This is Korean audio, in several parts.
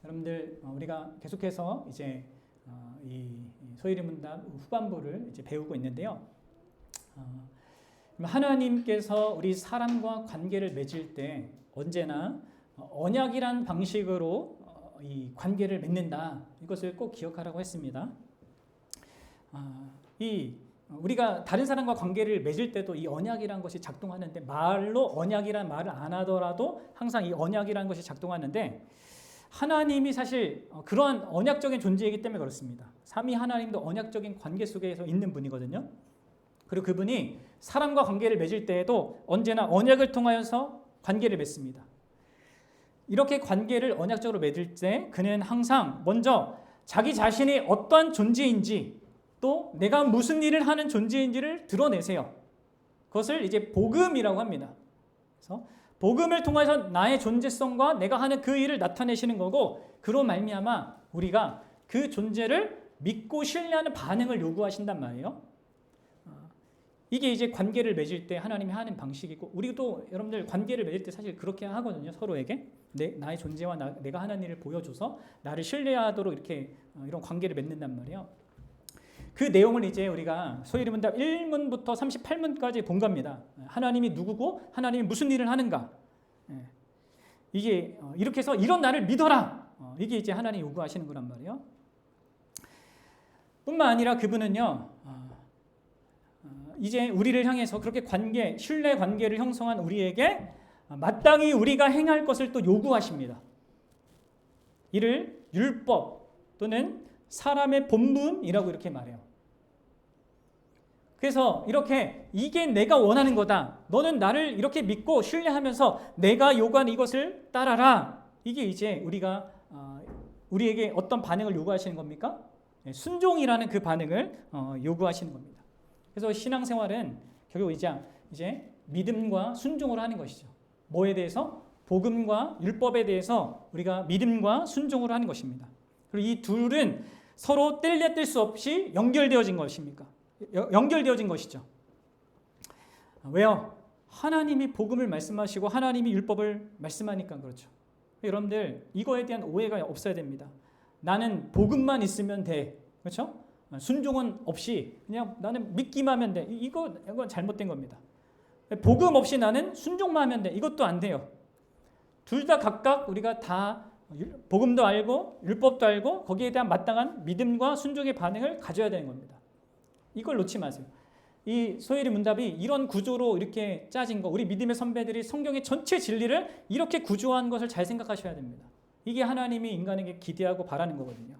여러분들 우리가 계속해서 이제 이 소일의 문답 후반부를 이제 배우고 있는데요. 하나님께서 우리 사람과 관계를 맺을 때 언제나 언약이란 방식으로 이 관계를 맺는다. 이것을 꼭 기억하라고 했습니다. 우리가 다른 사람과 관계를 맺을 때도 이 언약이란 것이 작동하는데, 말로 언약이란 말을 안 하더라도 항상 이 언약이란 것이 작동하는데, 하나님이 사실 그러한 언약적인 존재이기 때문에 그렇습니다. 삼위 하나님도 언약적인 관계 속에서 있는 분이거든요. 그리고 그분이 사람과 관계를 맺을 때에도 언제나 언약을 통하여서 관계를 맺습니다. 이렇게 관계를 언약적으로 맺을 때 그는 항상 먼저 자기 자신이 어떠한 존재인지, 또 내가 무슨 일을 하는 존재인지를 드러내세요. 그것을 이제 복음이라고 합니다. 그래서 복음을 통해서 나의 존재성과 내가 하는 그 일을 나타내시는 거고, 그로 말미암아 우리가 그 존재를 믿고 신뢰하는 반응을 요구하신단 말이에요. 이게 이제 관계를 맺을 때 하나님이 하는 방식이고, 우리도 여러분들 관계를 맺을 때 사실 그렇게 하거든요. 서로에게 나의 존재와 내가 하는 일을 보여줘서 나를 신뢰하도록 이렇게 이런 관계를 맺는단 말이에요. 그 내용을 이제 우리가 소일의 문답 1문부터 38문까지 본 겁니다. 하나님이 누구고 하나님이 무슨 일을 하는가. 이게 이렇게 해서 이런 나를 믿어라. 이게 이제 하나님이 요구하시는 거란 말이에요. 뿐만 아니라 그분은요, 이제 우리를 향해서 그렇게 신뢰 관계를 형성한 우리에게 마땅히 우리가 행할 것을 또 요구하십니다. 이를 율법 또는 사람의 본분이라고 이렇게 말해요. 그래서 이렇게 이게 내가 원하는 거다. 너는 나를 이렇게 믿고 신뢰하면서 내가 요구한 이것을 따라라. 이게 이제 우리에게 어떤 반응을 요구하시는 겁니까? 순종이라는 그 반응을 요구하시는 겁니다. 그래서 신앙생활은 결국 이제 믿음과 순종을 하는 것이죠. 뭐에 대해서? 복음과 율법에 대해서 우리가 믿음과 순종을 하는 것입니다. 그리고 이 둘은 서로 뗄래야 뗄 수 없이 연결되어진 것이죠. 왜요? 하나님이 복음을 말씀하시고 하나님이 율법을 말씀하니까 그렇죠. 여러분들 이거에 대한 오해가 없어야 됩니다. 나는 복음만 있으면 돼. 그렇죠? 순종은 없이 그냥 나는 믿기만 하면 돼. 이건 잘못된 겁니다. 복음 없이 나는 순종만 하면 돼. 이것도 안 돼요. 둘 다 각각 우리가 다 복음도 알고 율법도 알고 거기에 대한 마땅한 믿음과 순종의 반응을 가져야 되는 겁니다. 이걸 놓지 마세요. 이 소일의 문답이 이런 구조로 이렇게 짜진 거, 우리 믿음의 선배들이 성경의 전체 진리를 이렇게 구조한 것을 잘 생각하셔야 됩니다. 이게 하나님이 인간에게 기대하고 바라는 거거든요.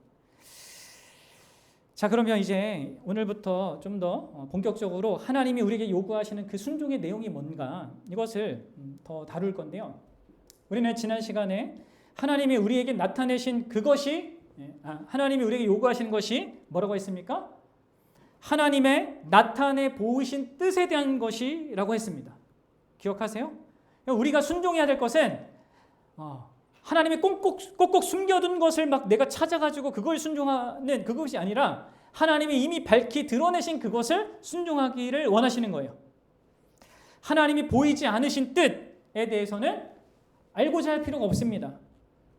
자, 그러면 이제 오늘부터 좀 더 본격적으로 하나님이 우리에게 요구하시는 그 순종의 내용이 뭔가, 이것을 더 다룰 건데요. 우리는 지난 시간에 하나님이 우리에게 나타내신 그것이, 하나님이 우리에게 요구하시는 것이 뭐라고 했습니까? 하나님의 나타내 보이신 뜻에 대한 것이라고 했습니다. 기억하세요? 우리가 순종해야 될 것은 하나님이 꼭꼭 숨겨둔 것을 막 내가 찾아가지고 그걸 순종하는 그것이 아니라 하나님이 이미 밝히 드러내신 그것을 순종하기를 원하시는 거예요. 하나님이 보이지 않으신 뜻에 대해서는 알고자 할 필요가 없습니다.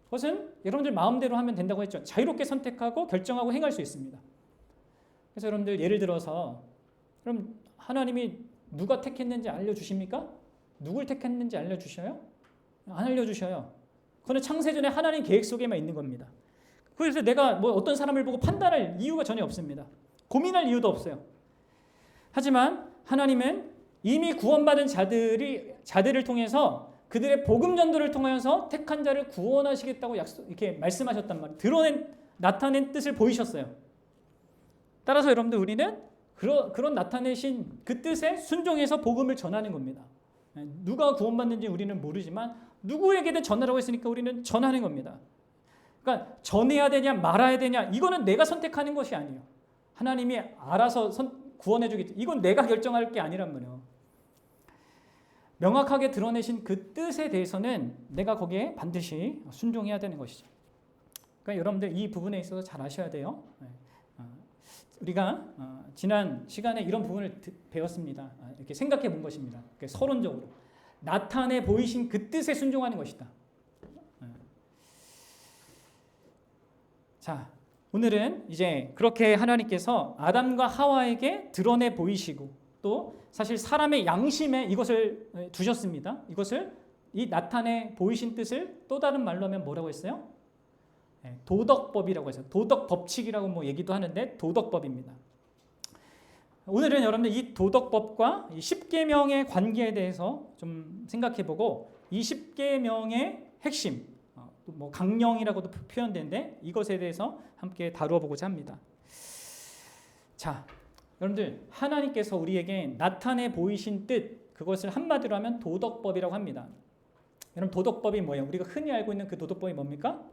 그것은 여러분들 마음대로 하면 된다고 했죠. 자유롭게 선택하고 결정하고 행할 수 있습니다. 그래서 여러분들 예를 들어서 그럼 하나님이 누가 택했는지 알려주십니까? 누굴 택했는지 알려주셔요? 안 알려주셔요. 그거는 창세전에 하나님 계획 속에만 있는 겁니다. 그래서 내가 어떤 사람을 보고 판단할 이유가 전혀 없습니다. 고민할 이유도 없어요. 하지만 하나님은 이미 구원받은 자들을 통해서 그들의 복음 전도를 통해서 택한 자를 구원하시겠다고 이렇게 말씀하셨단 말이에요. 나타낸 뜻을 보이셨어요. 따라서 여러분들 우리는 그런 나타내신 그 뜻에 순종해서 복음을 전하는 겁니다. 누가 구원받는지 우리는 모르지만 누구에게든 전하라고 했으니까 우리는 전하는 겁니다. 그러니까 전해야 되냐 말아야 되냐 이거는 내가 선택하는 것이 아니에요. 하나님이 알아서 구원해 주겠지. 이건 내가 결정할 게 아니란 말이에요. 명확하게 드러내신 그 뜻에 대해서는 내가 거기에 반드시 순종해야 되는 것이죠. 그러니까 여러분들 이 부분에 있어서 잘 아셔야 돼요. 우리가 지난 시간에 이런 부분을 배웠습니다. 이렇게 생각해 본 것입니다. 서론적으로 나타내 보이신 그 뜻에 순종하는 것이다. 자, 오늘은 이제 그렇게 하나님께서 아담과 하와에게 드러내 보이시고 또 사실 사람의 양심에 이것을 두셨습니다. 이것을 이 나타내 보이신 뜻을 또 다른 말로 하면 뭐라고 했어요? 도덕법이라고 해서 도덕 법칙이라고 뭐 얘기도 하는데 도덕법입니다. 오늘은 여러분들 이 도덕법과 이 10계명의 관계에 대해서 좀 생각해보고 이 10계명의 핵심, 뭐 강령이라고도 표현되는데 이것에 대해서 함께 다루어 보고자 합니다. 자, 여러분들 하나님께서 우리에게 나타내 보이신 뜻, 그것을 한마디로 하면 도덕법이라고 합니다. 여러분 도덕법이 뭐예요? 우리가 흔히 알고 있는 그 도덕법이 뭡니까?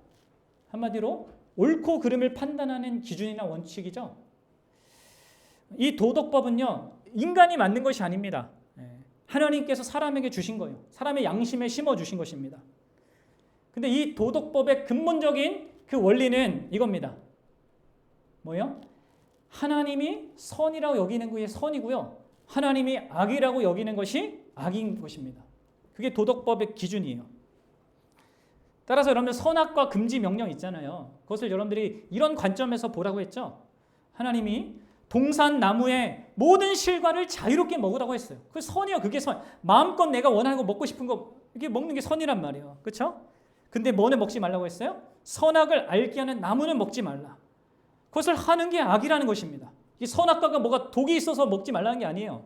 한마디로 옳고 그름을 판단하는 기준이나 원칙이죠. 이 도덕법은요, 인간이 만든 것이 아닙니다. 하나님께서 사람에게 주신 거예요. 사람의 양심에 심어 주신 것입니다. 근데 이 도덕법의 근본적인 그 원리는 이겁니다. 뭐예요? 하나님이 선이라고 여기는 것이 선이고요, 하나님이 악이라고 여기는 것이 악인 것입니다. 그게 도덕법의 기준이에요. 따라서 여러분들 선악과 금지 명령 있잖아요. 그것을 여러분들이 이런 관점에서 보라고 했죠. 하나님이 동산 나무의 모든 실과를 자유롭게 먹으라고 했어요. 그 선이요, 그게 선. 마음껏 내가 원하는 거 먹고 싶은 거 이게 먹는 게 선이란 말이에요. 그렇죠? 근데 뭐는 먹지 말라고 했어요? 선악을 알게 하는 나무는 먹지 말라. 그것을 하는 게 악이라는 것입니다. 이 선악과가 뭐가 독이 있어서 먹지 말라는 게 아니에요.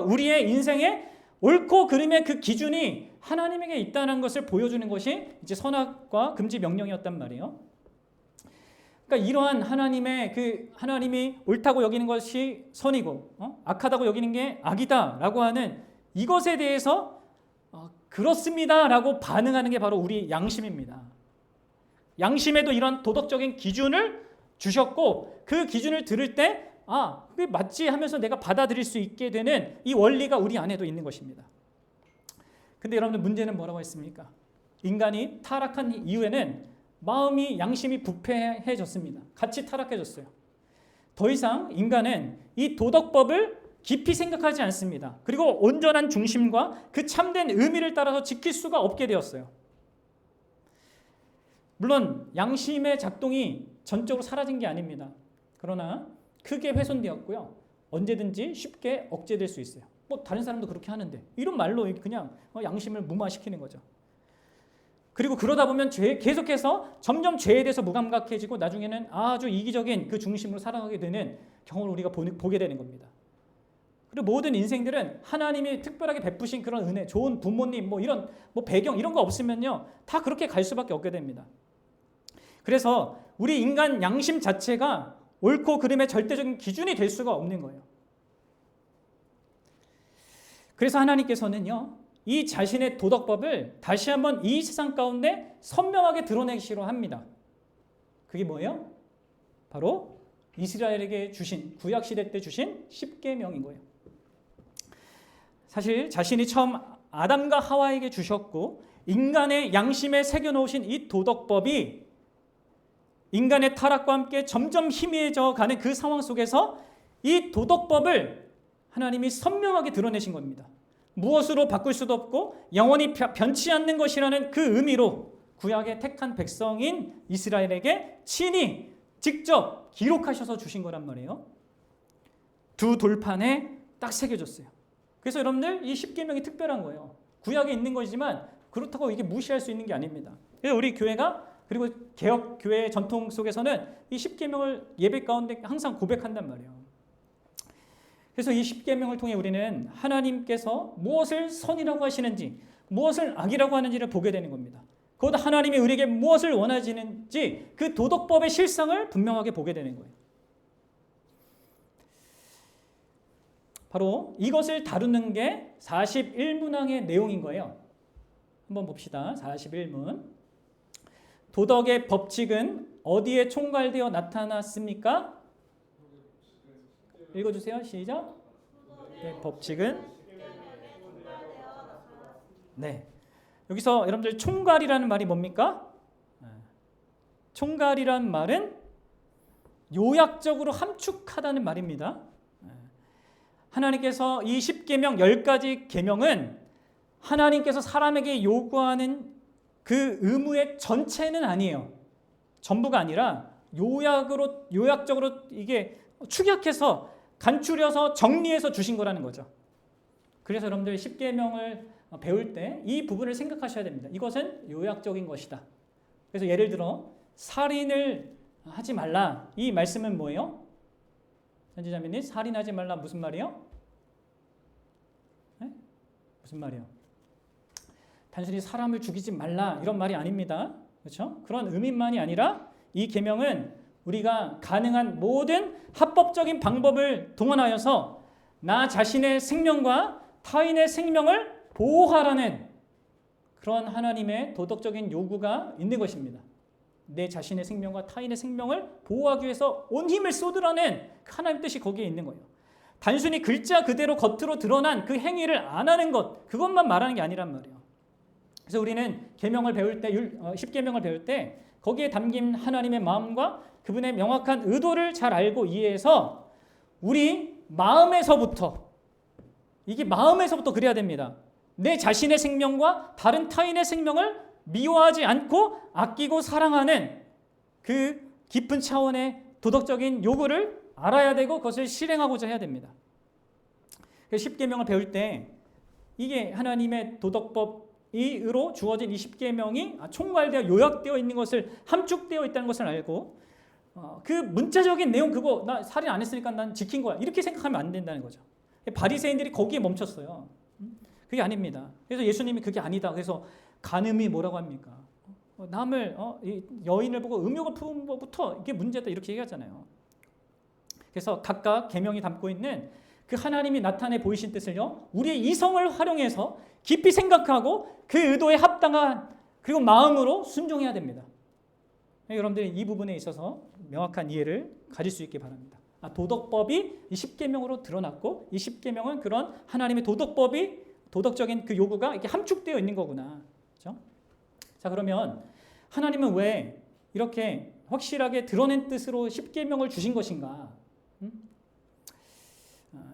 우리의 인생에 옳고 그름의 그 기준이 하나님에게 있다는 것을 보여주는 것이 이제 선악과 금지 명령이었단 말이에요. 그러니까 이러한 하나님이 옳다고 여기는 것이 선이고 악하다고 여기는 게 악이다라고 하는 이것에 대해서 그렇습니다라고 반응하는 게 바로 우리 양심입니다. 양심에도 이런 도덕적인 기준을 주셨고 그 기준을 들을 때 그게 맞지 하면서 내가 받아들일 수 있게 되는 이 원리가 우리 안에도 있는 것입니다. 근데 여러분들 문제는 뭐라고 했습니까? 인간이 타락한 이후에는 마음이 양심이 부패해졌습니다. 같이 타락해졌어요. 더 이상 인간은 이 도덕법을 깊이 생각하지 않습니다. 그리고 온전한 중심과 그 참된 의미를 따라서 지킬 수가 없게 되었어요. 물론 양심의 작동이 전적으로 사라진 게 아닙니다. 그러나 크게 훼손되었고요. 언제든지 쉽게 억제될 수 있어요. 뭐 다른 사람도 그렇게 하는데 이런 말로 그냥 양심을 무마시키는 거죠. 그리고 그러다 보면 계속해서 점점 죄에 대해서 무감각해지고 나중에는 아주 이기적인 그 중심으로 살아가게 되는 경험을 우리가 보게 되는 겁니다. 그리고 모든 인생들은 하나님이 특별하게 베푸신 그런 은혜, 좋은 부모님, 이런 배경 이런 거 없으면요 다 그렇게 갈 수밖에 없게 됩니다. 그래서 우리 인간 양심 자체가 옳고 그름의 절대적인 기준이 될 수가 없는 거예요. 그래서 하나님께서는요 이 자신의 도덕법을 다시 한번 이 세상 가운데 선명하게 드러내시려 합니다. 그게 뭐예요? 바로 이스라엘에게 주신 구약시대 때 주신 10계명인 거예요. 사실 자신이 처음 아담과 하와에게 주셨고 인간의 양심에 새겨놓으신 이 도덕법이 인간의 타락과 함께 점점 희미해져 가는 그 상황 속에서 이 도덕법을 하나님이 선명하게 드러내신 겁니다. 무엇으로 바꿀 수도 없고 영원히 변치 않는 것이라는 그 의미로 구약의 택한 백성인 이스라엘에게 친히 직접 기록하셔서 주신 거란 말이에요. 두 돌판에 딱 새겨졌어요. 그래서 여러분들 이 10계명이 특별한 거예요. 구약에 있는 것이지만 그렇다고 이게 무시할 수 있는 게 아닙니다. 그래서 우리 교회가 그리고 개혁 교회의 전통 속에서는 이 10계명을 예배 가운데 항상 고백한단 말이에요. 그래서 이 10계명을 통해 우리는 하나님께서 무엇을 선이라고 하시는지 무엇을 악이라고 하는지를 보게 되는 겁니다. 곧 하나님이 우리에게 무엇을 원하시는지 그 도덕법의 실상을 분명하게 보게 되는 거예요. 바로 이것을 다루는 게 41문항의 내용인 거예요. 한번 봅시다. 41문. 도덕의 법칙은 어디에 총괄되어 나타났습니까? 읽어주세요. 시작. 네, 법칙은 네. 여기서 여러분들 총괄이라는 말이 뭡니까? 총괄이란 말은 요약적으로 함축하다는 말입니다. 하나님께서 이 10계명 10가지 계명은 하나님께서 사람에게 요구하는 그 의무의 전체는 아니에요. 전부가 아니라 요약적으로 이게 축약해서 간추려서 정리해서 주신 거라는 거죠. 그래서 여러분들 십계명을 배울 때 이 부분을 생각하셔야 됩니다. 이것은 요약적인 것이다. 그래서 예를 들어 살인을 하지 말라. 이 말씀은 뭐예요? 선지자매님, 살인하지 말라 무슨 말이에요? 네? 무슨 말이에요? 단순히 사람을 죽이지 말라 이런 말이 아닙니다. 그렇죠? 그런 의미만이 아니라 이 계명은 우리가 가능한 모든 합법적인 방법을 동원하여서 나 자신의 생명과 타인의 생명을 보호하라는 그런 하나님의 도덕적인 요구가 있는 것입니다. 내 자신의 생명과 타인의 생명을 보호하기 위해서 온 힘을 쏟으라는 하나님 뜻이 거기에 있는 거예요. 단순히 글자 그대로 겉으로 드러난 그 행위를 안 하는 것, 그것만 말하는 게 아니란 말이에요. 그래서 우리는 계명을 배울 때, 십계명을 배울 때 거기에 담긴 하나님의 마음과 그분의 명확한 의도를 잘 알고 이해해서 우리 마음에서부터, 이게 마음에서부터 그래야 됩니다. 내 자신의 생명과 다른 타인의 생명을 미워하지 않고 아끼고 사랑하는 그 깊은 차원의 도덕적인 요구를 알아야 되고 그것을 실행하고자 해야 됩니다. 십계명을 배울 때 이게 하나님의 도덕법으로 주어진 이 십계명이 총괄되어 요약되어 있는 것을, 함축되어 있다는 것을 알고 그 문자적인 내용 그거 나 살인 안 했으니까 난 지킨 거야 이렇게 생각하면 안 된다는 거죠. 바리새인들이 거기에 멈췄어요. 그게 아닙니다. 그래서 예수님이 그게 아니다. 그래서 간음이 뭐라고 합니까? 남을 여인을 보고 음욕을 품은 것부터 이게 문제다 이렇게 얘기하잖아요. 그래서 각각 계명이 담고 있는 그 하나님이 나타내 보이신 뜻을요, 우리의 이성을 활용해서 깊이 생각하고 그 의도에 합당한 그리고 마음으로 순종해야 됩니다. 여러분들이 이 부분에 있어서 명확한 이해를 가질 수 있기 바랍니다. 도덕법이 이 십계명으로 드러났고 이 십계명은 그런 하나님의 도덕적인 그 요구가 이렇게 함축되어 있는 거구나. 그렇죠? 자, 그러면 하나님은 왜 이렇게 확실하게 드러낸 뜻으로 십계명을 주신 것인가?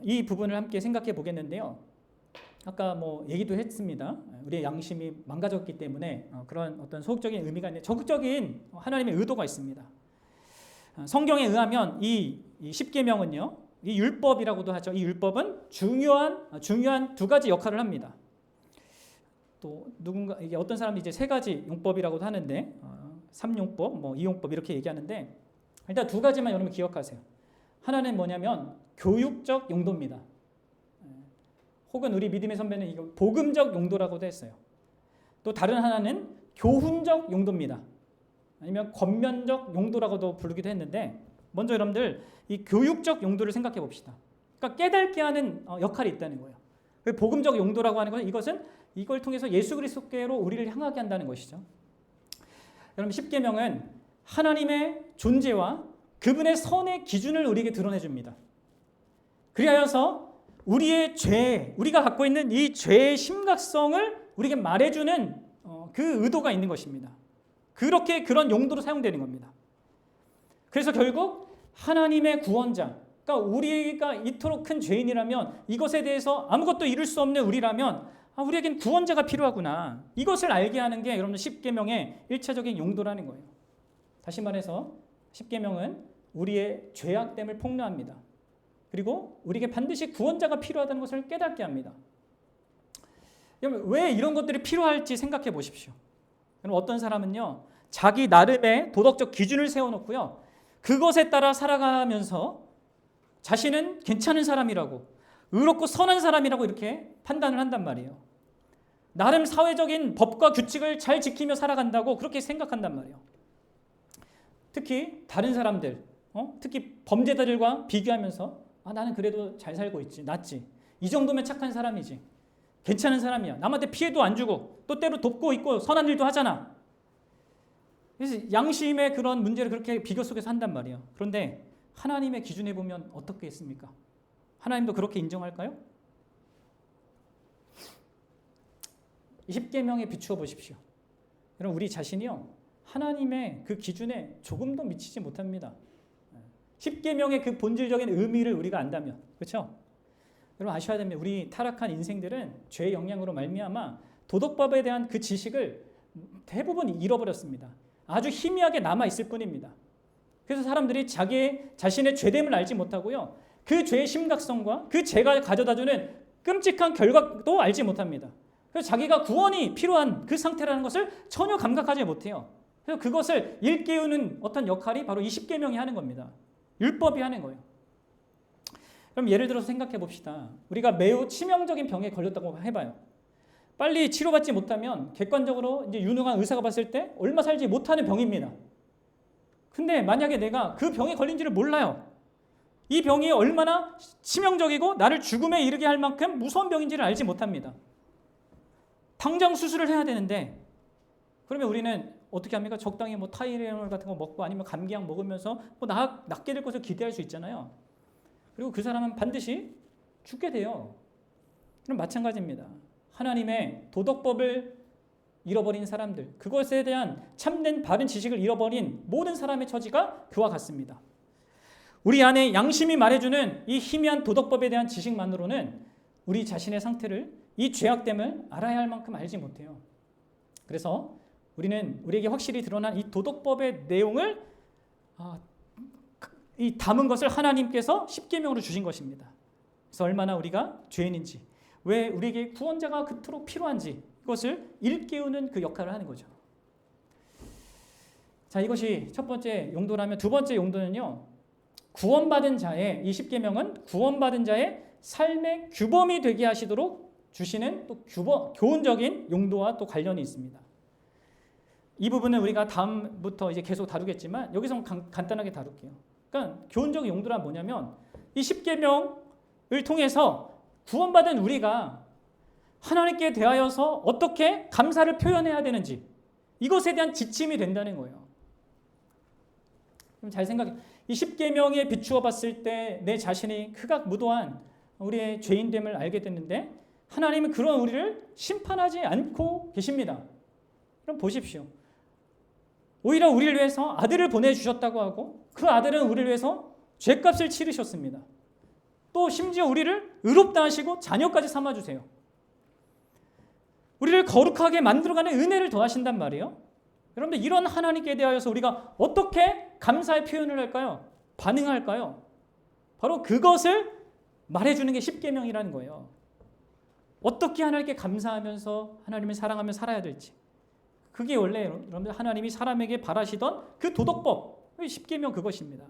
이 부분을 함께 생각해 보겠는데요. 아까 얘기도 했습니다. 우리의 양심이 망가졌기 때문에 그런 어떤 소극적인 의미가 있는데 적극적인 하나님의 의도가 있습니다. 성경에 의하면 이 십계명은요, 이 율법이라고도 하죠. 이 율법은 중요한 두 가지 역할을 합니다. 또 이게 어떤 사람이 이제 세 가지 용법이라고도 하는데, 3용법, 2용법 이렇게 얘기하는데 일단 두 가지만 여러분 기억하세요. 하나는 뭐냐면 교육적 용도입니다. 혹은 우리 믿음의 선배는 이거 복음적 용도라고도 했어요. 또 다른 하나는 교훈적 용도입니다. 아니면 권면적 용도라고도 부르기도 했는데, 먼저 여러분들 이 교육적 용도를 생각해 봅시다. 그러니까 깨닫게 하는 역할이 있다는 거예요. 복음적 용도라고 하는 것은 이걸 통해서 예수 그리스도께로 우리를 향하게 한다는 것이죠. 여러분, 십계명은 하나님의 존재와 그분의 선의 기준을 우리에게 드러내 줍니다. 그리하여서 우리의 죄, 우리가 갖고 있는 이 죄의 심각성을 우리에게 말해주는 그 의도가 있는 것입니다. 그런 용도로 사용되는 겁니다. 그래서 결국 하나님의 구원자, 그러니까 우리가 이토록 큰 죄인이라면, 이것에 대해서 아무것도 이룰 수 없는 우리라면 우리에겐 구원자가 필요하구나, 이것을 알게 하는 게 여러분 십계명의 1차적인 용도라는 거예요. 다시 말해서 십계명은 우리의 죄악됨을 폭로합니다. 그리고 우리에게 반드시 구원자가 필요하다는 것을 깨닫게 합니다. 여러분, 왜 이런 것들이 필요할지 생각해 보십시오. 어떤 사람은요, 자기 나름의 도덕적 기준을 세워놓고요, 그것에 따라 살아가면서 자신은 괜찮은 사람이라고, 의롭고 선한 사람이라고 이렇게 판단을 한단 말이에요. 나름 사회적인 법과 규칙을 잘 지키며 살아간다고 그렇게 생각한단 말이에요. 특히 다른 사람들, 특히 범죄자들과 비교하면서 나는 그래도 잘 살고 있지, 낫지, 이 정도면 착한 사람이지, 괜찮은 사람이야, 남한테 피해도 안 주고 또 때로 돕고 있고 선한 일도 하잖아. 그래서 양심의 그런 문제를 그렇게 비교 속에서 한단 말이에요. 그런데 하나님의 기준에 보면 어떻게 했습니까? 하나님도 그렇게 인정할까요? 이 십계명에 비추어 보십시오. 여러분, 우리 자신이요, 하나님의 그 기준에 조금도 미치지 못합니다. 십계명의 그 본질적인 의미를 우리가 안다면, 그렇죠? 여러분 아셔야 됩니다. 우리 타락한 인생들은 죄의 영향으로 말미암아 도덕법에 대한 그 지식을 대부분 잃어버렸습니다. 아주 희미하게 남아 있을 뿐입니다. 그래서 사람들이 자신의 죄됨을 알지 못하고요. 그 죄의 심각성과 그 죄가 가져다주는 끔찍한 결과도 알지 못합니다. 그래서 자기가 구원이 필요한 그 상태라는 것을 전혀 감각하지 못해요. 그래서 그것을 일깨우는 어떤 역할이 바로 이 십계명이 하는 겁니다. 율법이 하는 거예요. 그럼 예를 들어서 생각해 봅시다. 우리가 매우 치명적인 병에 걸렸다고 해봐요. 빨리 치료받지 못하면 객관적으로 이제 유능한 의사가 봤을 때 얼마 살지 못하는 병입니다. 근데 만약에 내가 그 병에 걸린지를 몰라요. 이 병이 얼마나 치명적이고 나를 죽음에 이르게 할 만큼 무서운 병인지를 알지 못합니다. 당장 수술을 해야 되는데 그러면 우리는 어떻게 합니까? 적당히 뭐 타이레놀 같은 거 먹고 아니면 감기약 먹으면서 뭐 낫게 될 것을 기대할 수 있잖아요. 그리고 그 사람은 반드시 죽게 돼요. 그럼 마찬가지입니다. 하나님의 도덕법을 잃어버린 사람들, 그것에 대한 참된 바른 지식을 잃어버린 모든 사람의 처지가 그와 같습니다. 우리 안에 양심이 말해주는 이 희미한 도덕법에 대한 지식만으로는 우리 자신의 상태를, 이 죄악됨을 알아야 할 만큼 알지 못해요. 그래서 우리는 우리에게 확실히 드러난 이 도덕법의 내용을 이 담은 것을 하나님께서 십계명으로 주신 것입니다. 그래서 얼마나 우리가 죄인인지, 왜 우리에게 구원자가 그토록 필요한지 이것을 일깨우는 그 역할을 하는 거죠. 자, 이것이 첫 번째 용도라면 두 번째 용도는요. 구원받은 자의, 이 십계명은 구원받은 자의 삶의 규범이 되게 하시도록 주시는 또 교훈적인 용도와 또 관련이 있습니다. 이 부분은 우리가 다음부터 이제 계속 다루겠지만 여기서 간단하게 다룰게요. 그러니까 교훈적 용도란 뭐냐면 이 십계명을 통해서 구원받은 우리가 하나님께 대하여서 어떻게 감사를 표현해야 되는지 이것에 대한 지침이 된다는 거예요. 그럼 잘 생각해. 이 십계명에 비추어 봤을 때 내 자신이 크각무도한 우리의 죄인됨을 알게 됐는데 하나님은 그런 우리를 심판하지 않고 계십니다. 그럼 보십시오. 오히려 우리를 위해서 아들을 보내주셨다고 하고 그 아들은 우리를 위해서 죄값을 치르셨습니다. 또 심지어 우리를 의롭다 하시고 자녀까지 삼아주세요. 우리를 거룩하게 만들어가는 은혜를 더하신단 말이에요. 여러분들 이런 하나님께 대하여서 우리가 어떻게 감사의 표현을 할까요? 반응할까요? 바로 그것을 말해주는 게 십계명이라는 거예요. 어떻게 하나님께 감사하면서 하나님을 사랑하며 살아야 될지. 그게 원래 여러분들 하나님이 사람에게 바라시던 그 도덕법, 십계명 그것입니다.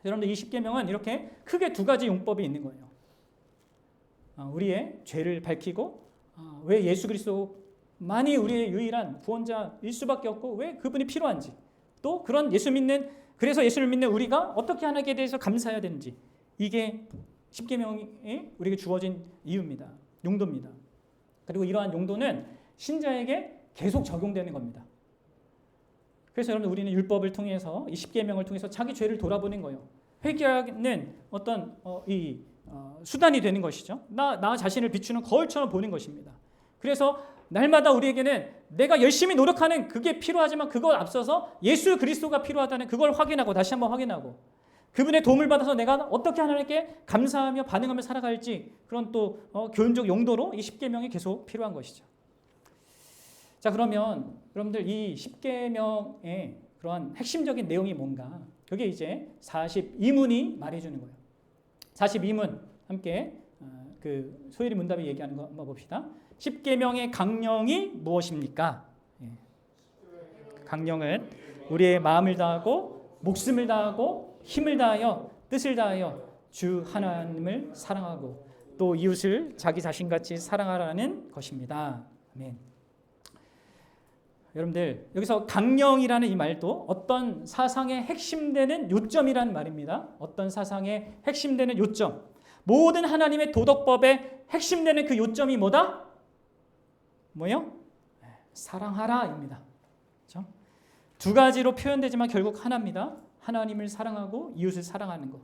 여러분들 이 십계명은 이렇게 크게 두 가지 용법이 있는 거예요. 우리의 죄를 밝히고 왜 예수 그리스도만이 우리의 유일한 구원자일 수밖에 없고 왜 그분이 필요한지, 또 그런 그래서 예수를 믿는 우리가 어떻게 하나님께 대해서 감사해야 되는지, 이게 십계명이 우리에게 주어진 이유입니다. 용도입니다. 그리고 이러한 용도는 신자에게 계속 적용되는 겁니다. 그래서 여러분 우리는 율법을 통해서 이 십계명을 통해서 자기 죄를 돌아보는 거예요. 회개하는 어떤 수단이 되는 것이죠. 나 자신을 비추는 거울처럼 보는 것입니다. 그래서 날마다 우리에게는 내가 열심히 노력하는 그게 필요하지만 그걸 앞서서 예수 그리스도가 필요하다는 그걸 확인하고 다시 한번 확인하고 그분의 도움을 받아서 내가 어떻게 하나님께 감사하며 반응하며 살아갈지 그런 또 교훈적 용도로 이 십계명이 계속 필요한 것이죠. 자, 그러면 여러분들 이 십계명의 그러한 핵심적인 내용이 뭔가? 그게 이제 42문이 말해주는 거예요. 42문 함께 그 소율이 문답이 얘기하는 거 한번 봅시다. 십계명의 강령이 무엇입니까? 강령은 우리의 마음을 다하고 목숨을 다하고 힘을 다하여 뜻을 다하여 주 하나님을 사랑하고 또 이웃을 자기 자신같이 사랑하라는 것입니다. 아멘. 여러분들 여기서 강령이라는 이 말도 어떤 사상의 핵심되는 요점이라는 말입니다. 어떤 사상의 핵심되는 요점. 모든 하나님의 도덕법의 핵심되는 그 요점이 뭐다? 뭐요? 사랑하라입니다. 그렇죠? 두 가지로 표현되지만 결국 하나입니다. 하나님을 사랑하고 이웃을 사랑하는 것.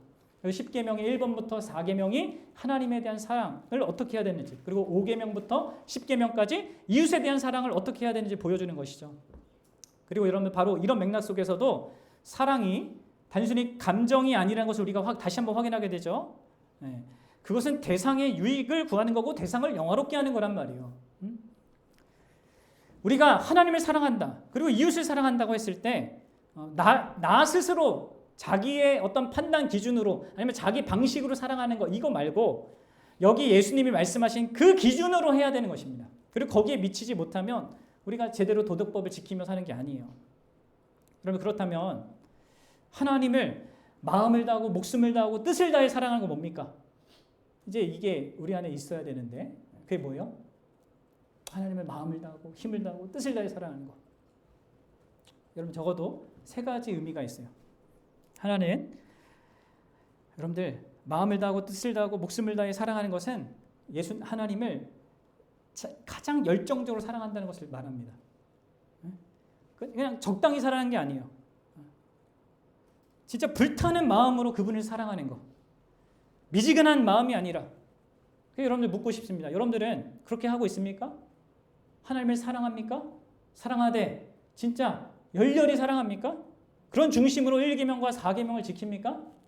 십계명의 1번부터 4계명이 하나님에 대한 사랑을 어떻게 해야 되는지, 그리고 5계명부터 10계명까지 이웃에 대한 사랑을 어떻게 해야 되는지 보여주는 것이죠. 그리고 여러분 바로 이런 맥락 속에서도 사랑이 단순히 감정이 아니라는 것을 우리가 다시 한번 확인하게 되죠. 그것은 대상의 유익을 구하는 거고 대상을 영화롭게 하는 거란 말이에요. 우리가 하나님을 사랑한다, 그리고 이웃을 사랑한다고 했을 때 나 스스로 자기의 어떤 판단 기준으로 아니면 자기 방식으로 사랑하는 거 이거 말고 여기 예수님이 말씀하신 그 기준으로 해야 되는 것입니다. 그리고 거기에 미치지 못하면 우리가 제대로 도덕법을 지키며 사는 게 아니에요. 여러분, 그렇다면 하나님을 마음을 다하고 목숨을 다하고 뜻을 다해 사랑하는 거 뭡니까? 이제 이게 우리 안에 있어야 되는데 그게 뭐예요? 하나님을 마음을 다하고 힘을 다하고 뜻을 다해 사랑하는 거. 여러분, 적어도 세 가지 의미가 있어요. 하나는 여러분들 마음을 다하고 뜻을 다하고 목숨을 다해 사랑하는 것은 하나님을 가장 열정적으로 사랑한다는 것을 말합니다. 그냥 적당히 사랑하는 게 아니에요. 진짜 불타는 마음으로 그분을 사랑하는 것. 미지근한 마음이 아니라. 여러분들 묻고 싶습니다. 여러분들은 그렇게 하고 있습니까? 하나님을 사랑합니까? 사랑하되 진짜 열렬히 사랑합니까? 그런 중심으로 1계명과 4계명을 지킵니까?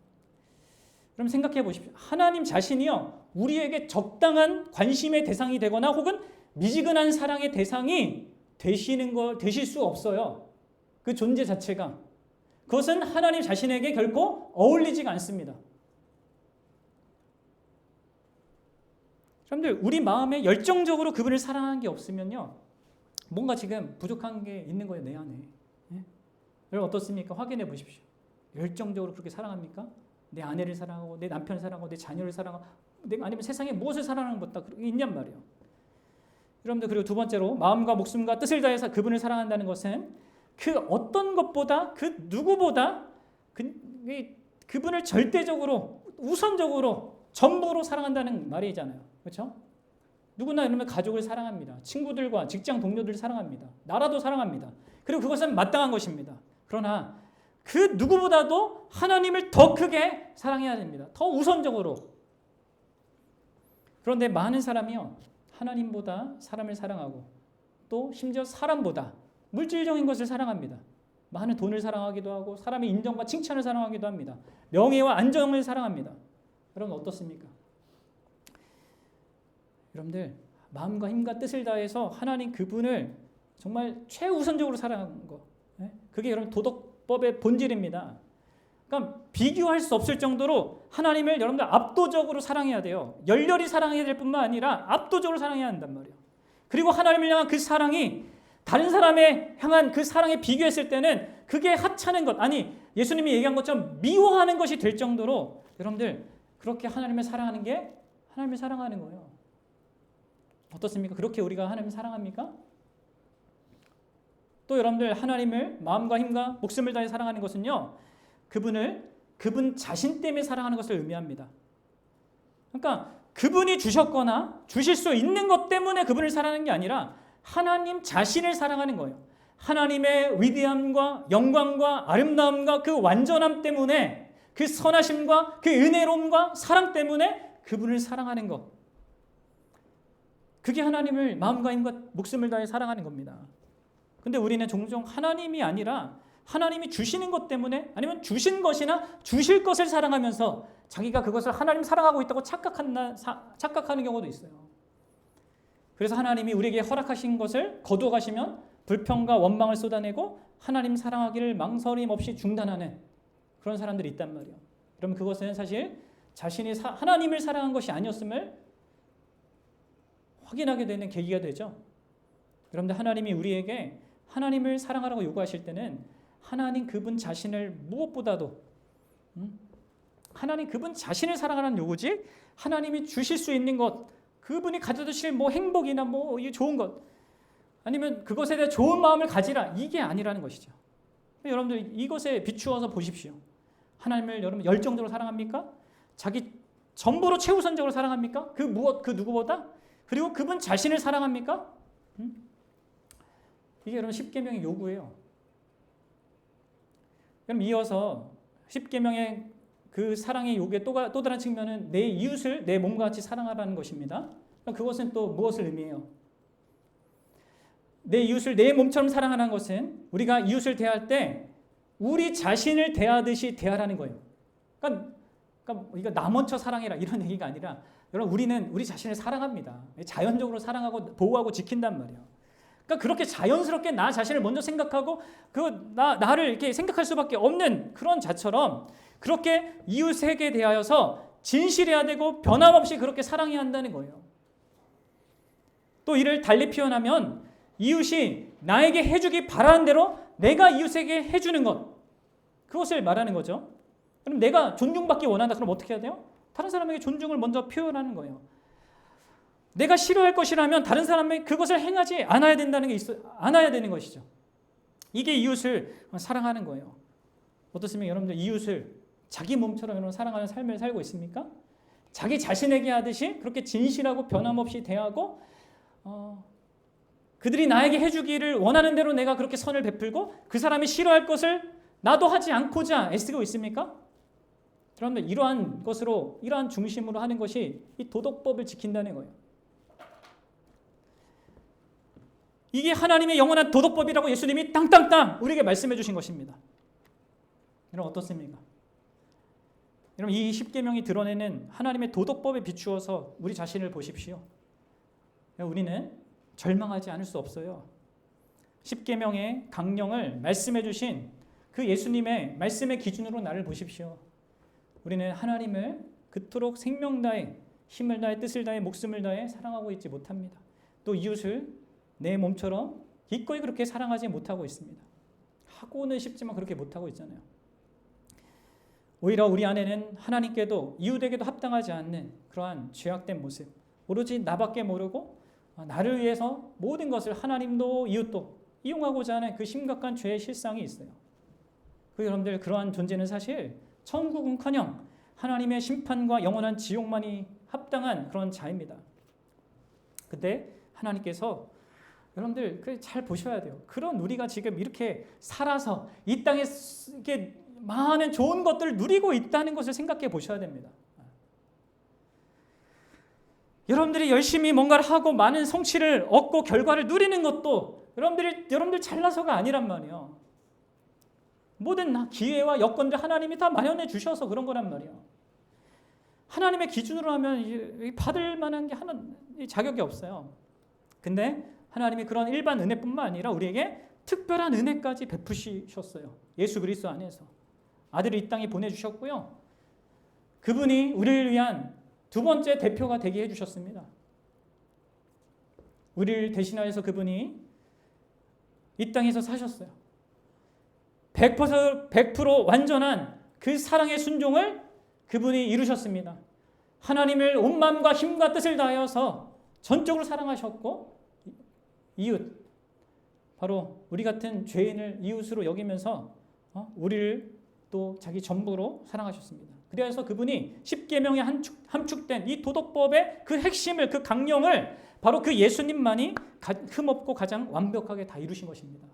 그럼 생각해 보십시오. 하나님 자신이요, 우리에게 적당한 관심의 대상이 되거나 혹은 미지근한 사랑의 대상이 되실 수 없어요. 그 존재 자체가. 그것은 하나님 자신에게 결코 어울리지가 않습니다. 여러분들, 우리 마음에 열정적으로 그분을 사랑하는 게 없으면요, 뭔가 지금 부족한 게 있는 거예요, 내 안에. 여러분, 어떻습니까? 확인해 보십시오. 열정적으로 그렇게 사랑합니까? 내 아내를 사랑하고 내 남편을 사랑하고 내 자녀를 사랑하고 아니면 세상에 무엇을 사랑하는 것다 그런 게 있냔 말이에요. 여러분들, 그리고 두 번째로 마음과 목숨과 뜻을 다해서 그분을 사랑한다는 것은 그 어떤 것보다 그 누구보다 그분을 절대적으로 우선적으로 전부로 사랑한다는 말이잖아요. 그렇죠? 누구나 이러면 가족을 사랑합니다. 친구들과 직장 동료들을 사랑합니다. 나라도 사랑합니다. 그리고 그것은 마땅한 것입니다. 그러나 그 누구보다도 하나님을 더 크게 사랑해야 됩니다. 더 우선적으로. 그런데 많은 사람이요, 하나님보다 사람을 사랑하고 또 심지어 사람보다 물질적인 것을 사랑합니다. 많은 돈을 사랑하기도 하고 사람의 인정과 칭찬을 사랑하기도 합니다. 명예와 안정을 사랑합니다. 여러분, 어떻습니까? 여러분들, 마음과 힘과 뜻을 다해서 하나님 그분을 정말 최우선적으로 사랑하는 거, 그게 여러분 도덕법의 본질입니다. 그러니까 비교할 수 없을 정도로 하나님을 여러분들 압도적으로 사랑해야 돼요. 열렬히 사랑해야 될 뿐만 아니라 압도적으로 사랑해야 한단 말이에요. 그리고 하나님을 향한 그 사랑이 다른 사람에 향한 그 사랑에 비교했을 때는 그게 하찮은 것, 아니 예수님이 얘기한 것처럼 미워하는 것이 될 정도로 여러분들 그렇게 하나님을 사랑하는 게 하나님을 사랑하는 거예요. 어떻습니까? 그렇게 우리가 하나님을 사랑합니까? 또 여러분들, 하나님을 마음과 힘과 목숨을 다해 사랑하는 것은요, 그분 자신 때문에 사랑하는 것을 의미합니다. 그러니까 그분이 주셨거나 주실 수 있는 것 때문에 그분을 사랑하는 게 아니라 하나님 자신을 사랑하는 거예요. 하나님의 위대함과 영광과 아름다움과 그 완전함 때문에, 그 선하심과 그 은혜로움과 사랑 때문에 그분을 사랑하는 것. 그게 하나님을 마음과 힘과 목숨을 다해 사랑하는 겁니다. 근데 우리는 종종 하나님이 아니라 하나님이 주시는 것 때문에, 아니면 주신 것이나 주실 것을 사랑하면서 자기가 그것을 하나님 사랑하고 있다고 착각하는 경우도 있어요. 그래서 하나님이 우리에게 허락하신 것을 거두어가시면 불평과 원망을 쏟아내고 하나님 사랑하기를 망설임 없이 중단하는 그런 사람들이 있단 말이에요. 그럼 그것은 사실 자신이 하나님을 사랑한 것이 아니었음을 확인하게 되는 계기가 되죠. 여러분들, 하나님이 우리에게 하나님을 사랑하라고 요구하실 때는 하나님 그분 자신을 무엇보다도 하나님 그분 자신을 사랑하라는 요구지, 하나님이 주실 수 있는 것, 그분이 가져다 주실 뭐 행복이나 뭐 좋은 것, 아니면 그것에 대해 좋은 마음을 가지라, 이게 아니라는 것이죠. 여러분들, 이것에 비추어서 보십시오. 하나님을 여러분 열정적으로 사랑합니까? 자기 전부로 최우선적으로 사랑합니까? 그 무엇, 그 누구보다? 그리고 그분 자신을 사랑합니까? 이게 여러분 10계명의 요구예요. 그럼 이어서 10계명의 그 사랑의 요구의 또 다른 측면은 내 이웃을 내 몸과 같이 사랑하라는 것입니다. 그럼 그것은 또 무엇을 의미해요? 내 이웃을 내 몸처럼 사랑하는 것은 우리가 이웃을 대할 때 우리 자신을 대하듯이 대하라는 거예요. 그러니까 이거 나 먼저 사랑해라 이런 얘기가 아니라, 여러분, 우리는 우리 자신을 사랑합니다. 자연적으로 사랑하고 보호하고 지킨단 말이에요. 그러니까 그렇게 자연스럽게 나 자신을 먼저 생각하고 나를 이렇게 생각할 수밖에 없는 그런 자처럼 그렇게 이웃에게 대하여서 진실해야 되고 변함없이 그렇게 사랑해야 한다는 거예요. 또 이를 달리 표현하면 이웃이 나에게 해주기 바라는 대로 내가 이웃에게 해주는 것, 그것을 말하는 거죠. 그럼 내가 존중받기 원한다. 그럼 어떻게 해야 돼요? 다른 사람에게 존중을 먼저 표현하는 거예요. 내가 싫어할 것이라면 다른 사람에게 그것을 행하지 않아야 된다는 게 않아야 되는 것이죠. 이게 이웃을 사랑하는 거예요. 어떻습니까? 여러분들 이웃을 자기 몸처럼 여러분 사랑하는 삶을 살고 있습니까? 자기 자신에게 하듯이 그렇게 진실하고 변함없이 대하고 그들이 나에게 해주기를 원하는 대로 내가 그렇게 선을 베풀고 그 사람이 싫어할 것을 나도 하지 않고자 애쓰고 있습니까? 그런데 이러한 것으로 이러한 중심으로 하는 것이 이 도덕법을 지킨다는 거예요. 이게 하나님의 영원한 도덕법이라고 예수님이 땅땅땅 우리에게 말씀해 주신 것입니다. 여러분 어떻습니까? 여러분 이 십계명이 드러내는 하나님의 도덕법에 비추어서 우리 자신을 보십시오. 우리는 절망하지 않을 수 없어요. 십계명의 강령을 말씀해 주신 그 예수님의 말씀의 기준으로 나를 보십시오. 우리는 하나님을 그토록 생명 다해 힘을 다해 뜻을 다해 목숨을 다해 사랑하고 있지 못합니다. 또 이웃을 내 몸처럼 기꺼이 그렇게 사랑하지 못하고 있습니다. 하고는 싶지만 그렇게 못하고 있잖아요. 오히려 우리 안에는 하나님께도 이웃에게도 합당하지 않는 그러한 죄악된 모습, 오로지 나밖에 모르고 나를 위해서 모든 것을 하나님도 이웃도 이용하고자 하는 그 심각한 죄의 실상이 있어요. 여러분들 그러한 존재는 사실 천국은커녕 하나님의 심판과 영원한 지옥만이 합당한 그런 자입니다. 근데 하나님께서 여러분들 잘 보셔야 돼요. 그런 우리가 지금 이렇게 살아서 이 땅에 이렇게 많은 좋은 것들을 누리고 있다는 것을 생각해 보셔야 됩니다. 여러분들이 열심히 뭔가를 하고 많은 성취를 얻고 결과를 누리는 것도 여러분들 잘나서가 아니란 말이에요. 모든 기회와 여건들 하나님이 다 마련해 주셔서 그런 거란 말이에요. 하나님의 기준으로 하면 받을 만한 게 하나 자격이 없어요. 근데 하나님이 그런 일반 은혜뿐만 아니라 우리에게 특별한 은혜까지 베푸셨어요. 예수 그리스도 안에서 아들을 이 땅에 보내주셨고요. 그분이 우리를 위한 두 번째 대표가 되게 해주셨습니다. 우리를 대신하여서 그분이 이 땅에서 사셨어요. 100% 완전한 그 사랑의 순종을 그분이 이루셨습니다. 하나님을 온 마음과 힘과 뜻을 다하여서 전적으로 사랑하셨고 이웃, 바로 우리 같은 죄인을 이웃으로 여기면서 우리를 또 자기 전부로 사랑하셨습니다. 그래서 그분이 십계명에 함축된 이 도덕법의 그 핵심을, 그 강령을 바로 그 예수님만이 흠없고 가장 완벽하게 다 이루신 것입니다.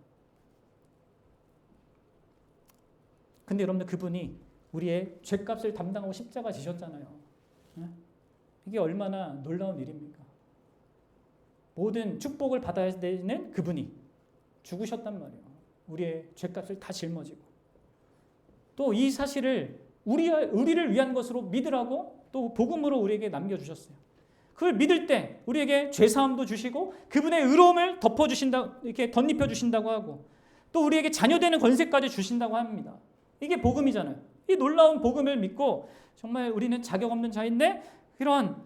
근데 여러분들 그분이 우리의 죄값을 담당하고 십자가 지셨잖아요. 이게 얼마나 놀라운 일입니까? 모든 축복을 받아야 되는 그분이 죽으셨단 말이에요. 우리의 죄값을 다 짊어지고 또 이 사실을 우리를 위한 것으로 믿으라고 또 복음으로 우리에게 남겨주셨어요. 그걸 믿을 때 우리에게 죄사함도 주시고 그분의 의로움을 덮어주신다, 이렇게 덧입혀주신다고 하고 또 우리에게 자녀되는 권세까지 주신다고 합니다. 이게 복음이잖아요. 이 놀라운 복음을 믿고 정말 우리는 자격 없는 자인데 이런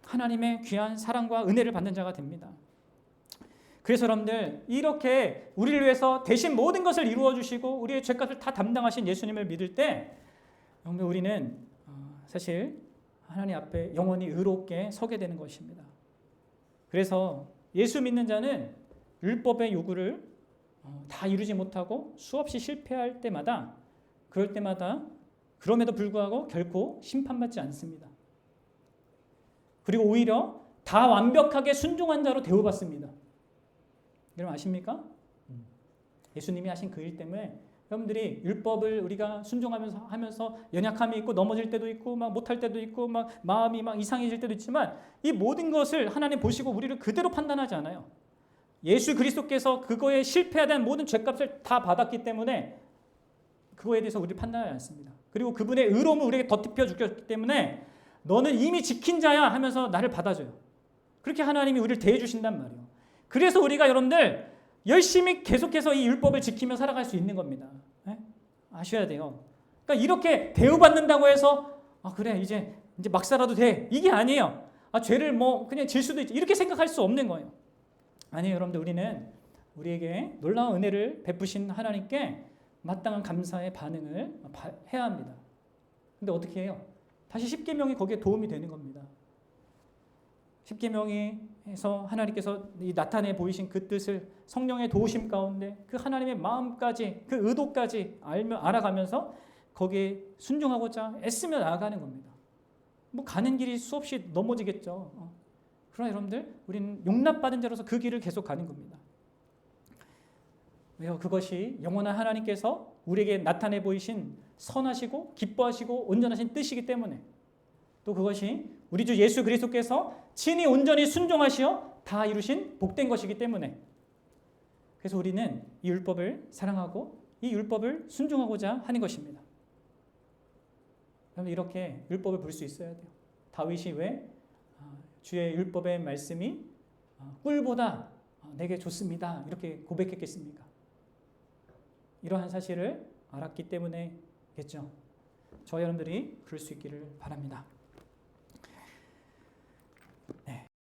하나님의 귀한 사랑과 은혜를 받는 자가 됩니다. 그래서 여러분들 이렇게 우리를 위해서 대신 모든 것을 이루어 주시고 우리의 죄값을 다 담당하신 예수님을 믿을 때 여러분들 우리는 사실 하나님 앞에 영원히 의롭게 서게 되는 것입니다. 그래서 예수 믿는 자는 율법의 요구를 다 이루지 못하고 수없이 실패할 때마다 그럴 때마다 그럼에도 불구하고 결코 심판받지 않습니다. 그리고 오히려 다 완벽하게 순종한 자로 대우받습니다. 여러분 아십니까? 예수님이 하신 그 일 때문에 여러분들이 율법을 우리가 순종하면서 연약함이 있고 넘어질 때도 있고 막 못할 때도 있고 막 마음이 막 이상해질 때도 있지만 이 모든 것을 하나님 보시고 우리를 그대로 판단하지 않아요. 예수 그리스도께서 그거에 실패하던 모든 죄값을 다 받았기 때문에 그거에 대해서 우리를 판단하지 않습니다. 그리고 그분의 의로움을 우리에게 덧입혀 주셨기 때문에 너는 이미 지킨 자야 하면서 나를 받아줘요. 그렇게 하나님이 우리를 대해 주신단 말이에요. 그래서 우리가 여러분들 열심히 계속해서 이 율법을 지키며 살아갈 수 있는 겁니다. 네? 아셔야 돼요. 그러니까 이렇게 대우받는다고 해서 그래 이제 막 살아도 돼 이게 아니에요. 죄를 뭐 그냥 질 수도 있지 이렇게 생각할 수 없는 거예요. 아니에요, 여러분들. 우리는 우리에게 놀라운 은혜를 베푸신 하나님께 마땅한 감사의 반응을 해야 합니다. 근데 어떻게 해요? 다시 십계명이 거기에 도움이 되는 겁니다. 십계명에서 하나님께서 이 나타내 보이신 그 뜻을 성령의 도우심 가운데 그 하나님의 마음까지 그 의도까지 알아가면서 거기에 순종하고자 애쓰며 나아가는 겁니다. 뭐 가는 길이 수없이 넘어지겠죠. 그러나 여러분들 우리는 용납받은 자로서 그 길을 계속 가는 겁니다. 왜요? 그것이 영원한 하나님께서 우리에게 나타내 보이신 선하시고 기뻐하시고 온전하신 뜻이기 때문에, 또 그것이 우리 주 예수 그리스도께서 친히 온전히 순종하시어 다 이루신 복된 것이기 때문에, 그래서 우리는 이 율법을 사랑하고 이 율법을 순종하고자 하는 것입니다. 여러분 이렇게 율법을 볼 수 있어야 돼요. 다윗이 왜 주의 율법의 말씀이 꿀보다 내게 좋습니다 이렇게 고백했겠습니까? 이러한 사실을 알았기 때문에겠죠. 저와 여러분들이 그럴 수 있기를 바랍니다.